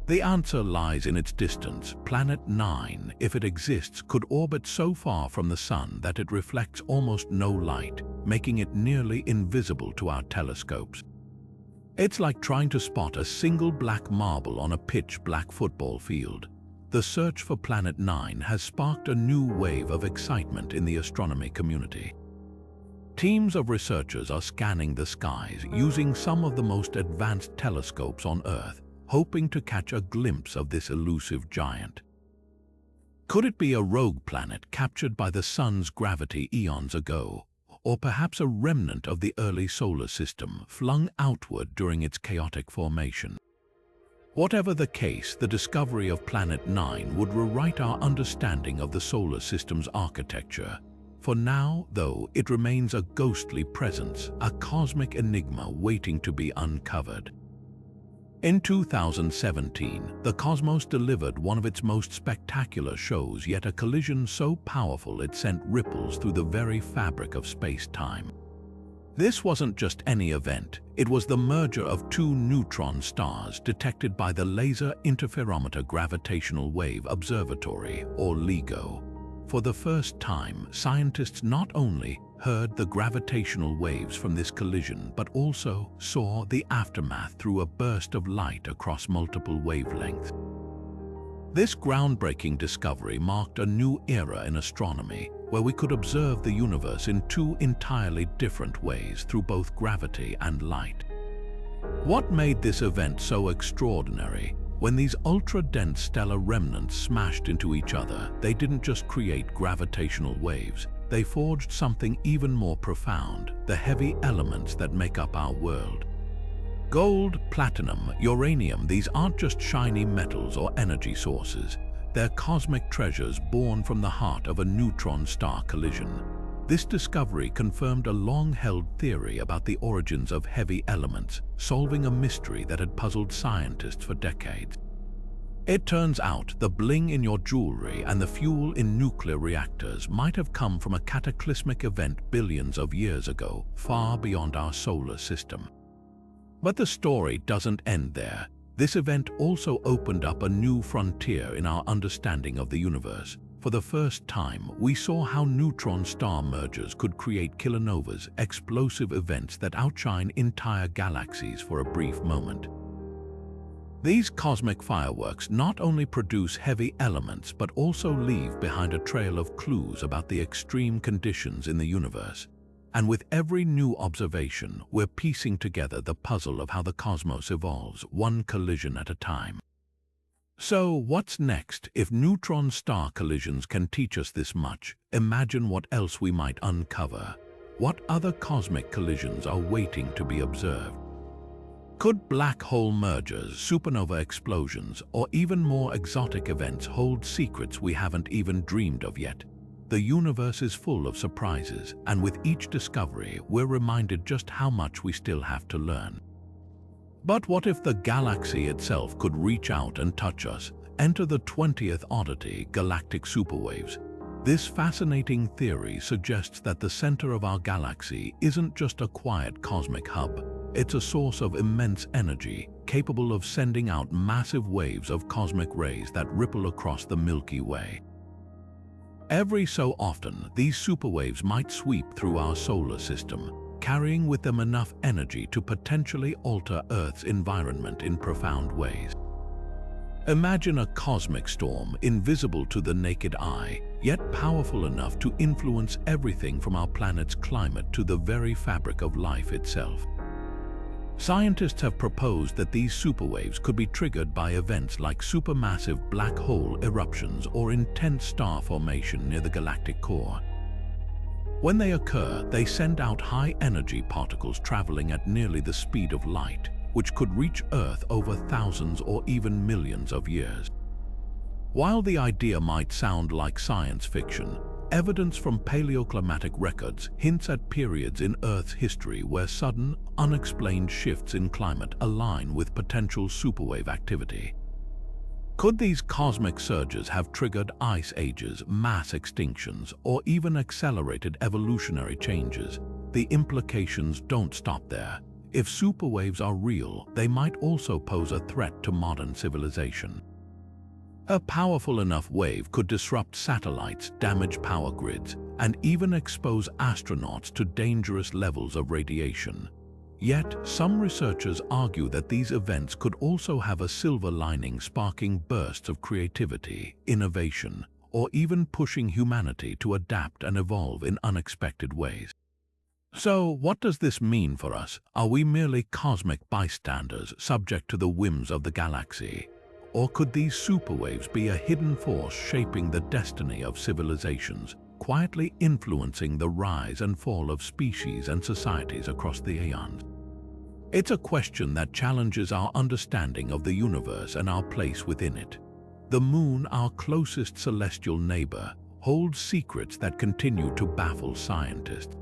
Speaker 1: The answer lies in its distance. Planet 9, if it exists, could orbit so far from the Sun that it reflects almost no light, making it nearly invisible to our telescopes. It's like trying to spot a single black marble on a pitch-black football field. The search for Planet 9 has sparked a new wave of excitement in the astronomy community. Teams of researchers are scanning the skies using some of the most advanced telescopes on Earth, hoping to catch a glimpse of this elusive giant. Could it be a rogue planet captured by the Sun's gravity eons ago, or perhaps a remnant of the early solar system flung outward during its chaotic formation? Whatever the case, the discovery of Planet 9 would rewrite our understanding of the solar system's architecture. For now, though, it remains a ghostly presence, a cosmic enigma waiting to be uncovered. In 2017, the cosmos delivered one of its most spectacular shows, yet a collision so powerful it sent ripples through the very fabric of space-time. This wasn't just any event, it was the merger of two neutron stars detected by the Laser Interferometer Gravitational Wave Observatory, or LIGO. For the first time, scientists not only heard the gravitational waves from this collision, but also saw the aftermath through a burst of light across multiple wavelengths. This groundbreaking discovery marked a new era in astronomy, where we could observe the universe in two entirely different ways through both gravity and light. What made this event so extraordinary? When these ultra-dense stellar remnants smashed into each other, they didn't just create gravitational waves, they forged something even more profound, the heavy elements that make up our world. Gold, platinum, uranium, these aren't just shiny metals or energy sources. They're cosmic treasures born from the heart of a neutron star collision. This discovery confirmed a long-held theory about the origins of heavy elements, solving a mystery that had puzzled scientists for decades. It turns out the bling in your jewelry and the fuel in nuclear reactors might have come from a cataclysmic event billions of years ago, far beyond our solar system. But the story doesn't end there. This event also opened up a new frontier in our understanding of the universe. For the first time, we saw how neutron star mergers could create kilonovas, explosive events that outshine entire galaxies for a brief moment. These cosmic fireworks not only produce heavy elements but also leave behind a trail of clues about the extreme conditions in the universe. And with every new observation, we're piecing together the puzzle of how the cosmos evolves, one collision at a time. So, what's next? If neutron star collisions can teach us this much, imagine what else we might uncover. What other cosmic collisions are waiting to be observed? Could black hole mergers, supernova explosions, or even more exotic events hold secrets we haven't even dreamed of yet? The universe is full of surprises, and with each discovery, we're reminded just how much we still have to learn. But what if the galaxy itself could reach out and touch us? Enter the 20th oddity, galactic superwaves. This fascinating theory suggests that the center of our galaxy isn't just a quiet cosmic hub. It's a source of immense energy, capable of sending out massive waves of cosmic rays that ripple across the Milky Way. Every so often, these superwaves might sweep through our solar system, carrying with them enough energy to potentially alter Earth's environment in profound ways. Imagine a cosmic storm, invisible to the naked eye, yet powerful enough to influence everything from our planet's climate to the very fabric of life itself. Scientists have proposed that these superwaves could be triggered by events like supermassive black hole eruptions or intense star formation near the galactic core. When they occur, they send out high-energy particles traveling at nearly the speed of light, which could reach Earth over thousands or even millions of years. While the idea might sound like science fiction, evidence from paleoclimatic records hints at periods in Earth's history where sudden, unexplained shifts in climate align with potential superwave activity. Could these cosmic surges have triggered ice ages, mass extinctions, or even accelerated evolutionary changes? The implications don't stop there. If superwaves are real, they might also pose a threat to modern civilization. A powerful enough wave could disrupt satellites, damage power grids, and even expose astronauts to dangerous levels of radiation. Yet, some researchers argue that these events could also have a silver lining, sparking bursts of creativity, innovation, or even pushing humanity to adapt and evolve in unexpected ways. So, what does this mean for us? Are we merely cosmic bystanders subject to the whims of the galaxy? Or could these superwaves be a hidden force shaping the destiny of civilizations, quietly influencing the rise and fall of species and societies across the aeons? It's a question that challenges our understanding of the universe and our place within it. The moon, our closest celestial neighbor, holds secrets that continue to baffle scientists.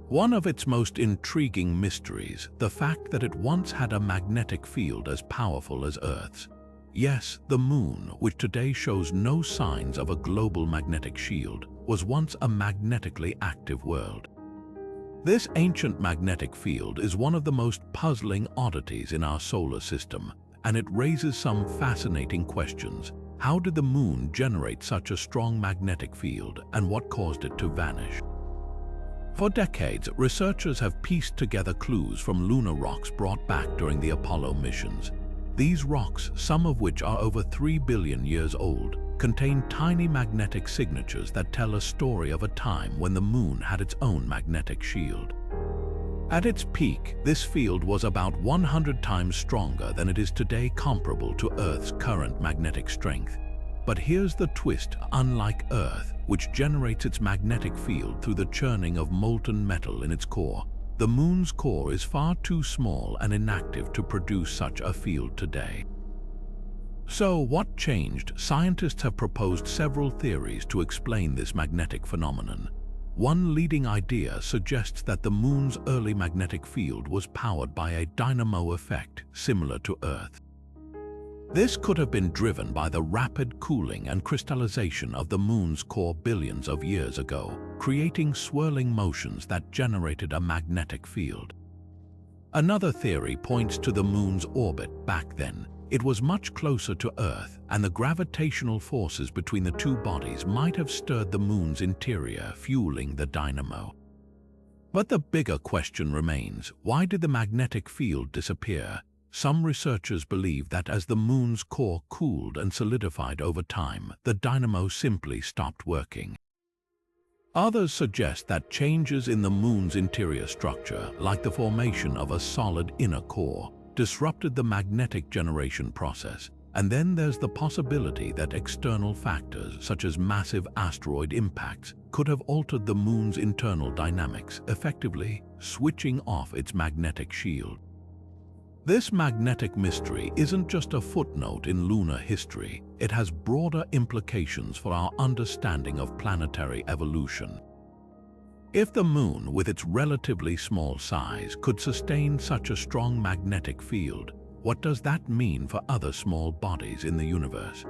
Speaker 1: One of its most intriguing mysteries, the fact that it once had a magnetic field as powerful as Earth's. Yes, the moon, which today shows no signs of a global magnetic shield, was once a magnetically active world. This ancient magnetic field is one of the most puzzling oddities in our solar system, and it raises some fascinating questions. How did the moon generate such a strong magnetic field, and what caused it to vanish? For decades, researchers have pieced together clues from lunar rocks brought back during the Apollo missions. These rocks, some of which are over 3 billion years old, contain tiny magnetic signatures that tell a story of a time when the moon had its own magnetic shield. At its peak, this field was about 100 times stronger than it is today, comparable to Earth's current magnetic strength. But here's the twist: unlike Earth, which generates its magnetic field through the churning of molten metal in its core, the moon's core is far too small and inactive to produce such a field today. So, what changed? Scientists have proposed several theories to explain this magnetic phenomenon. One leading idea suggests that the moon's early magnetic field was powered by a dynamo effect similar to Earth. This could have been driven by the rapid cooling and crystallization of the moon's core billions of years ago, creating swirling motions that generated a magnetic field. Another theory points to the moon's orbit. Back then, it was much closer to Earth, and the gravitational forces between the two bodies might have stirred the moon's interior, fueling the dynamo. But the bigger question remains: why did the magnetic field disappear? Some researchers believe that as the moon's core cooled and solidified over time, the dynamo simply stopped working. Others suggest that changes in the moon's interior structure, like the formation of a solid inner core, disrupted the magnetic generation process. And then there's the possibility that external factors, such as massive asteroid impacts, could have altered the moon's internal dynamics, effectively switching off its magnetic shield. This magnetic mystery isn't just a footnote in lunar history. It has broader implications for our understanding of planetary evolution. If the moon, with its relatively small size, could sustain such a strong magnetic field, what does that mean for other small bodies in the universe?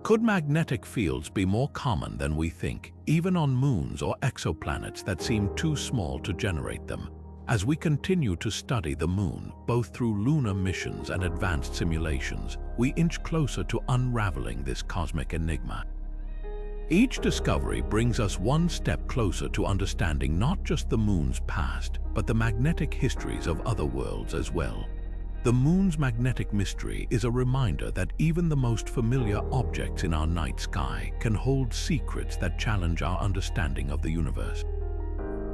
Speaker 1: Could magnetic fields be more common than we think, even on moons or exoplanets that seem too small to generate them? As we continue to study the moon, both through lunar missions and advanced simulations, we inch closer to unraveling this cosmic enigma. Each discovery brings us one step closer to understanding not just the moon's past, but the magnetic histories of other worlds as well. The moon's magnetic mystery is a reminder that even the most familiar objects in our night sky can hold secrets that challenge our understanding of the universe.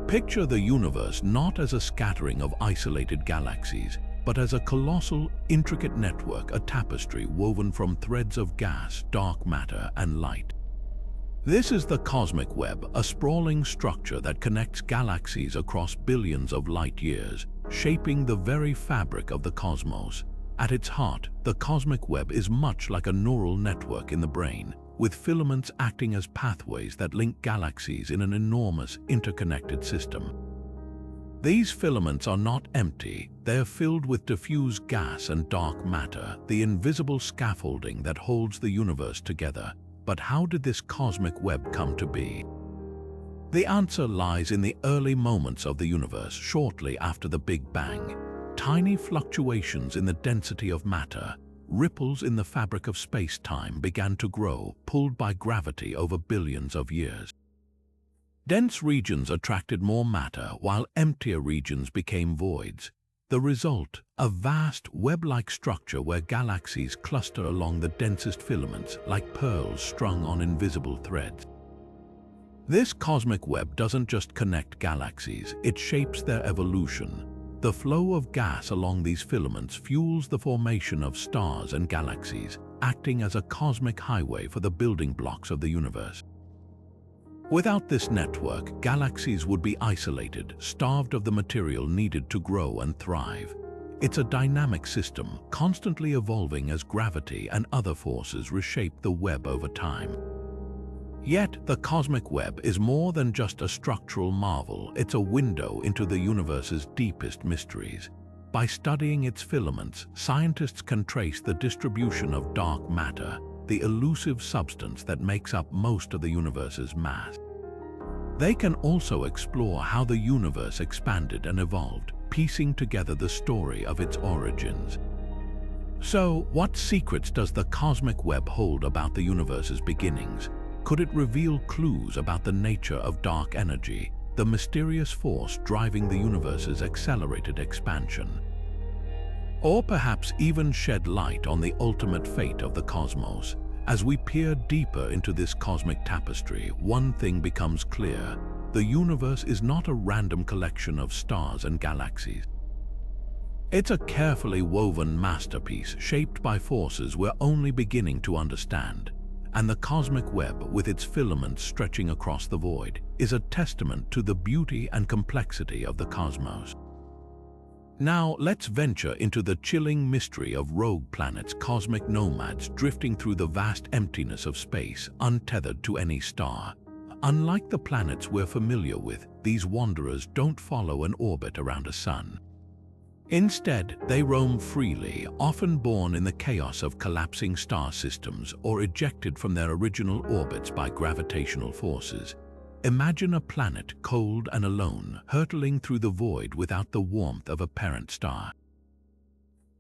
Speaker 1: Picture the universe not as a scattering of isolated galaxies, but as a colossal, intricate network, a tapestry woven from threads of gas, dark matter, and light. This is the cosmic web, a sprawling structure that connects galaxies across billions of light years, shaping the very fabric of the cosmos. At its heart, the cosmic web is much like a neural network in the brain, with filaments acting as pathways that link galaxies in an enormous, interconnected system. These filaments are not empty, they are filled with diffuse gas and dark matter, the invisible scaffolding that holds the universe together. But how did this cosmic web come to be? The answer lies in the early moments of the universe shortly after the Big Bang. Tiny fluctuations in the density of matter, ripples in the fabric of space-time began to grow, pulled by gravity over billions of years. Dense regions attracted more matter, while emptier regions became voids. The result, a vast web-like structure where galaxies cluster along the densest filaments like pearls strung on invisible threads. This cosmic web doesn't just connect galaxies, it shapes their evolution. The flow of gas along these filaments fuels the formation of stars and galaxies, acting as a cosmic highway for the building blocks of the universe. Without this network, galaxies would be isolated, starved of the material needed to grow and thrive. It's a dynamic system, constantly evolving as gravity and other forces reshape the web over time. Yet, the cosmic web is more than just a structural marvel, it's a window into the universe's deepest mysteries. By studying its filaments, scientists can trace the distribution of dark matter, the elusive substance that makes up most of the universe's mass. They can also explore how the universe expanded and evolved, piecing together the story of its origins. So, what secrets does the cosmic web hold about the universe's beginnings? Could it reveal clues about the nature of dark energy, the mysterious force driving the universe's accelerated expansion? Or perhaps even shed light on the ultimate fate of the cosmos? As we peer deeper into this cosmic tapestry, one thing becomes clear: the universe is not a random collection of stars and galaxies. It's a carefully woven masterpiece shaped by forces we're only beginning to understand. And the cosmic web, with its filaments stretching across the void, is a testament to the beauty and complexity of the cosmos. Now, let's venture into the chilling mystery of rogue planets, cosmic nomads drifting through the vast emptiness of space, untethered to any star. Unlike the planets we're familiar with, these wanderers don't follow an orbit around a sun. Instead, they roam freely, often born in the chaos of collapsing star systems or ejected from their original orbits by gravitational forces. Imagine a planet cold and alone, hurtling through the void without the warmth of a parent star.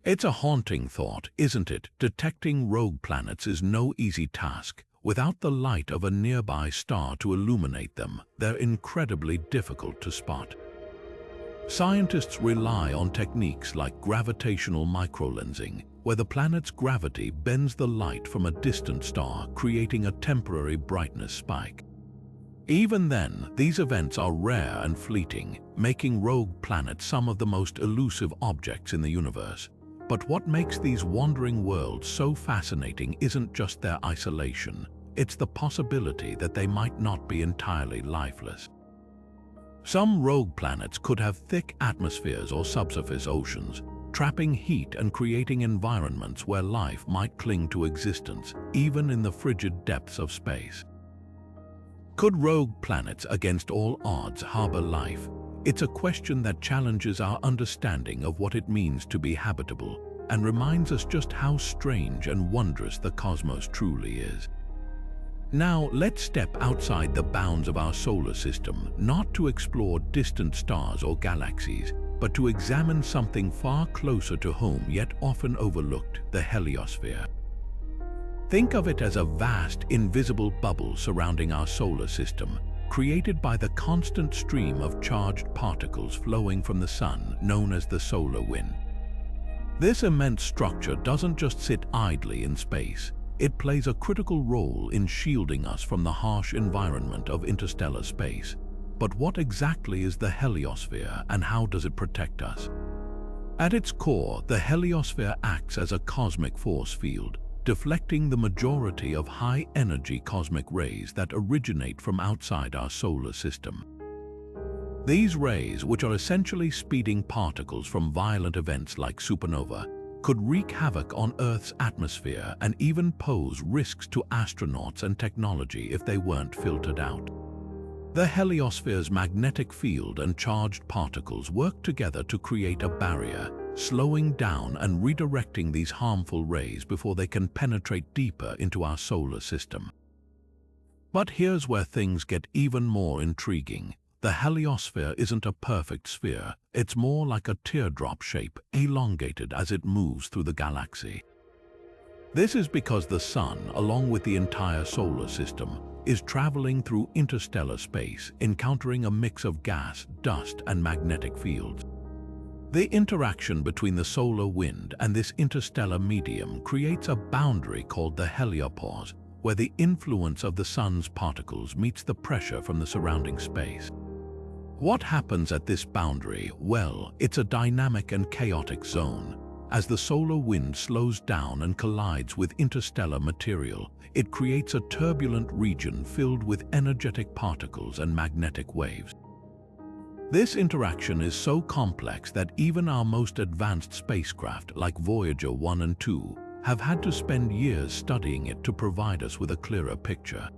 Speaker 1: It's a haunting thought, isn't it? Detecting rogue planets is no easy task. Without the light of a nearby star to illuminate them, they're incredibly difficult to spot. Scientists rely on techniques like gravitational microlensing, where the planet's gravity bends the light from a distant star, creating a temporary brightness spike. Even then, these events are rare and fleeting, making rogue planets some of the most elusive objects in the universe. But what makes these wandering worlds so fascinating isn't just their isolation, it's the possibility that they might not be entirely lifeless. Some rogue planets could have thick atmospheres or subsurface oceans, trapping heat and creating environments where life might cling to existence, even in the frigid depths of space. Could rogue planets, against all odds, harbor life? It's a question that challenges our understanding of what it means to be habitable and reminds us just how strange and wondrous the cosmos truly is. Now, let's step outside the bounds of our solar system, not to explore distant stars or galaxies, but to examine something far closer to home yet often overlooked: the heliosphere. Think of it as a vast, invisible bubble surrounding our solar system, created by the constant stream of charged particles flowing from the sun, known as the solar wind. This immense structure doesn't just sit idly in space. It plays a critical role in shielding us from the harsh environment of interstellar space. But what exactly is the heliosphere, and how does it protect us? At its core, the heliosphere acts as a cosmic force field, deflecting the majority of high-energy cosmic rays that originate from outside our solar system. These rays, which are essentially speeding particles from violent events like supernova, could wreak havoc on Earth's atmosphere and even pose risks to astronauts and technology if they weren't filtered out. The heliosphere's magnetic field and charged particles work together to create a barrier, slowing down and redirecting these harmful rays before they can penetrate deeper into our solar system. But here's where things get even more intriguing. The heliosphere isn't a perfect sphere, it's more like a teardrop shape, elongated as it moves through the galaxy. This is because the Sun, along with the entire solar system, is traveling through interstellar space, encountering a mix of gas, dust, and magnetic fields. The interaction between the solar wind and this interstellar medium creates a boundary called the heliopause, where the influence of the Sun's particles meets the pressure from the surrounding space. What happens at this boundary? Well, it's a dynamic and chaotic zone. As the solar wind slows down and collides with interstellar material, it creates a turbulent region filled with energetic particles and magnetic waves. This interaction is so complex that even our most advanced spacecraft, like Voyager 1 and 2, have had to spend years studying it to provide us with a clearer picture.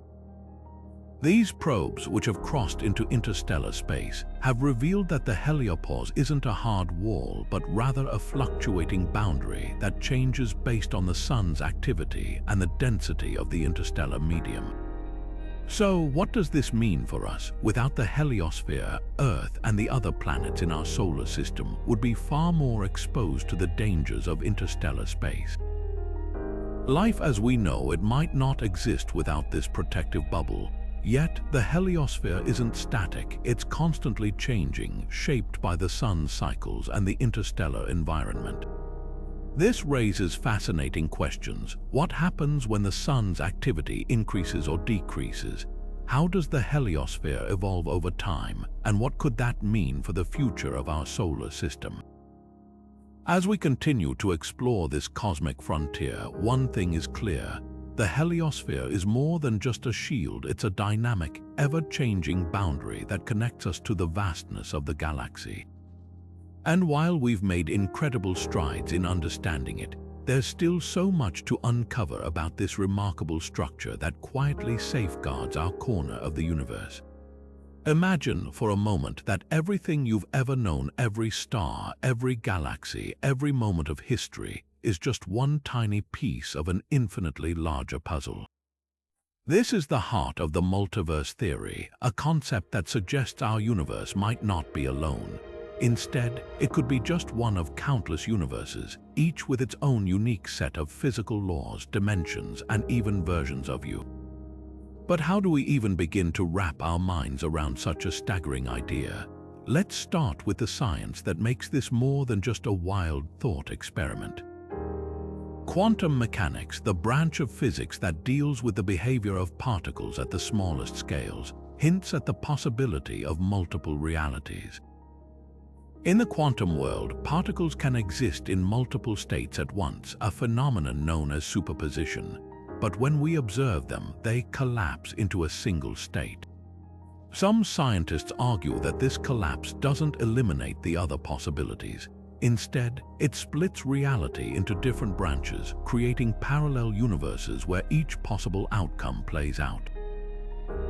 Speaker 1: These probes, which have crossed into interstellar space, have revealed that the heliopause isn't a hard wall, but rather a fluctuating boundary that changes based on the Sun's activity and the density of the interstellar medium. So, what does this mean for us? Without the heliosphere, Earth and the other planets in our solar system would be far more exposed to the dangers of interstellar space. Life as we know it might not exist without this protective bubble. Yet, the heliosphere isn't static, it's constantly changing, shaped by the Sun's cycles and the interstellar environment. This raises fascinating questions. What happens when the Sun's activity increases or decreases? How does the heliosphere evolve over time? And what could that mean for the future of our solar system? As we continue to explore this cosmic frontier, one thing is clear. The heliosphere is more than just a shield, it's a dynamic, ever-changing boundary that connects us to the vastness of the galaxy. And while we've made incredible strides in understanding it, there's still so much to uncover about this remarkable structure that quietly safeguards our corner of the universe. Imagine for a moment that everything you've ever known, every star, every galaxy, every moment of history, is just one tiny piece of an infinitely larger puzzle. This is the heart of the multiverse theory, a concept that suggests our universe might not be alone. Instead, it could be just one of countless universes, each with its own unique set of physical laws, dimensions, and even versions of you. But how do we even begin to wrap our minds around such a staggering idea? Let's start with the science that makes this more than just a wild thought experiment. Quantum mechanics, the branch of physics that deals with the behavior of particles at the smallest scales, hints at the possibility of multiple realities. In the quantum world, particles can exist in multiple states at once, a phenomenon known as superposition. But when we observe them, they collapse into a single state. Some scientists argue that this collapse doesn't eliminate the other possibilities. Instead, it splits reality into different branches, creating parallel universes where each possible outcome plays out.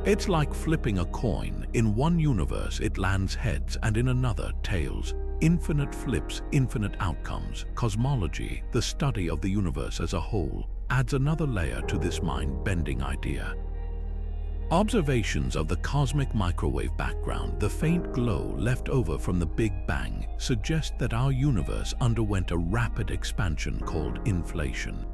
Speaker 1: It's like flipping a coin. In one universe, it lands heads, and in another, tails. Infinite flips, infinite outcomes. Cosmology, the study of the universe as a whole, adds another layer to this mind-bending idea. Observations of the cosmic microwave background, the faint glow left over from the Big Bang, suggest that our universe underwent a rapid expansion called inflation.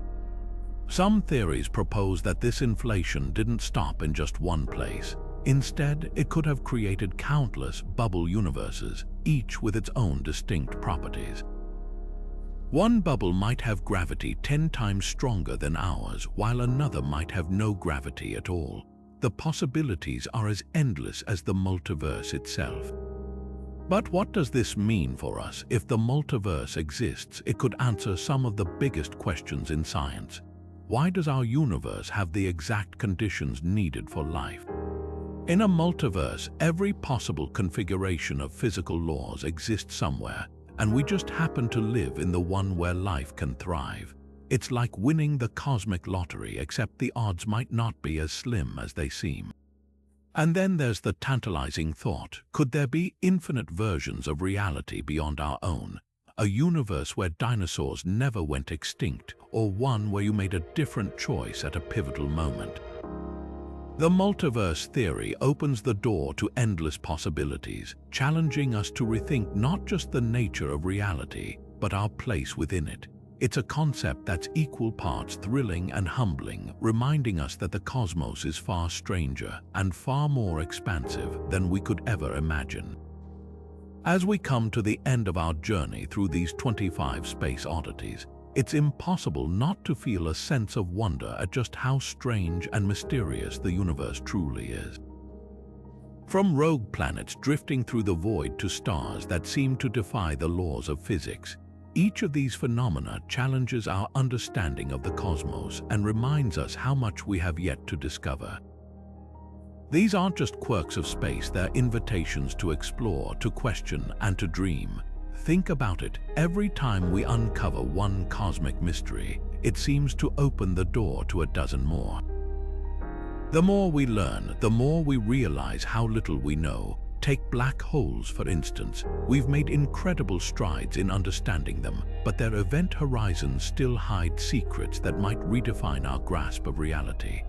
Speaker 1: Some theories propose that this inflation didn't stop in just one place. Instead, it could have created countless bubble universes, each with its own distinct properties. One bubble might have gravity 10 times stronger than ours, while another might have no gravity at all. The possibilities are as endless as the multiverse itself. But what does this mean for us? If the multiverse exists, it could answer some of the biggest questions in science. Why does our universe have the exact conditions needed for life? In a multiverse, every possible configuration of physical laws exists somewhere, and we just happen to live in the one where life can thrive. It's like winning the cosmic lottery, except the odds might not be as slim as they seem. And then there's the tantalizing thought, could there be infinite versions of reality beyond our own? A universe where dinosaurs never went extinct, or one where you made a different choice at a pivotal moment. The multiverse theory opens the door to endless possibilities, challenging us to rethink not just the nature of reality, but our place within it. It's a concept that's equal parts thrilling and humbling, reminding us that the cosmos is far stranger and far more expansive than we could ever imagine. As we come to the end of our journey through these 25 space oddities, it's impossible not to feel a sense of wonder at just how strange and mysterious the universe truly is. From rogue planets drifting through the void to stars that seem to defy the laws of physics, each of these phenomena challenges our understanding of the cosmos and reminds us how much we have yet to discover. These aren't just quirks of space, they're invitations to explore, to question, and to dream. Think about it, every time we uncover one cosmic mystery, it seems to open the door to a dozen more. The more we learn, the more we realize how little we know. Take black holes, for instance. We've made incredible strides in understanding them, but their event horizons still hide secrets that might redefine our grasp of reality.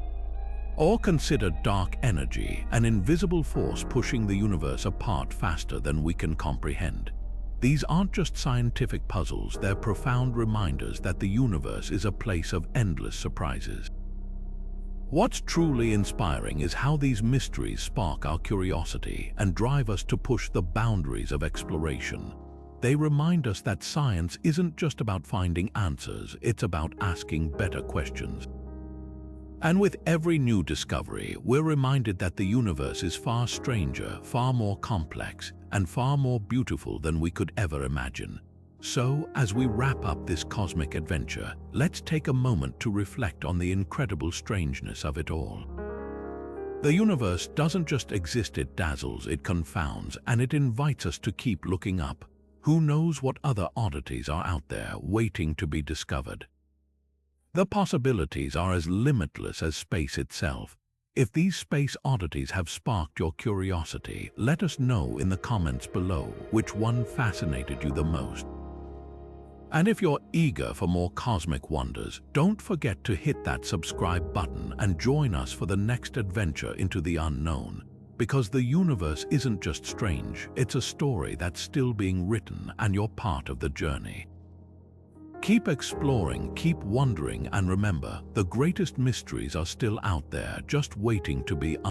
Speaker 1: Or consider dark energy, an invisible force pushing the universe apart faster than we can comprehend. These aren't just scientific puzzles, they're profound reminders that the universe is a place of endless surprises. What's truly inspiring is how these mysteries spark our curiosity and drive us to push the boundaries of exploration. They remind us that science isn't just about finding answers, it's about asking better questions. And with every new discovery, we're reminded that the universe is far stranger, far more complex, and far more beautiful than we could ever imagine. So, as we wrap up this cosmic adventure, let's take a moment to reflect on the incredible strangeness of it all. The universe doesn't just exist, it dazzles, it confounds, and it invites us to keep looking up. Who knows what other oddities are out there waiting to be discovered? The possibilities are as limitless as space itself. If these space oddities have sparked your curiosity, let us know in the comments below which one fascinated you the most. And if you're eager for more cosmic wonders, don't forget to hit that subscribe button and join us for the next adventure into the unknown. Because the universe isn't just strange, it's a story that's still being written, and you're part of the journey. Keep exploring, keep wondering, and remember, the greatest mysteries are still out there, just waiting to be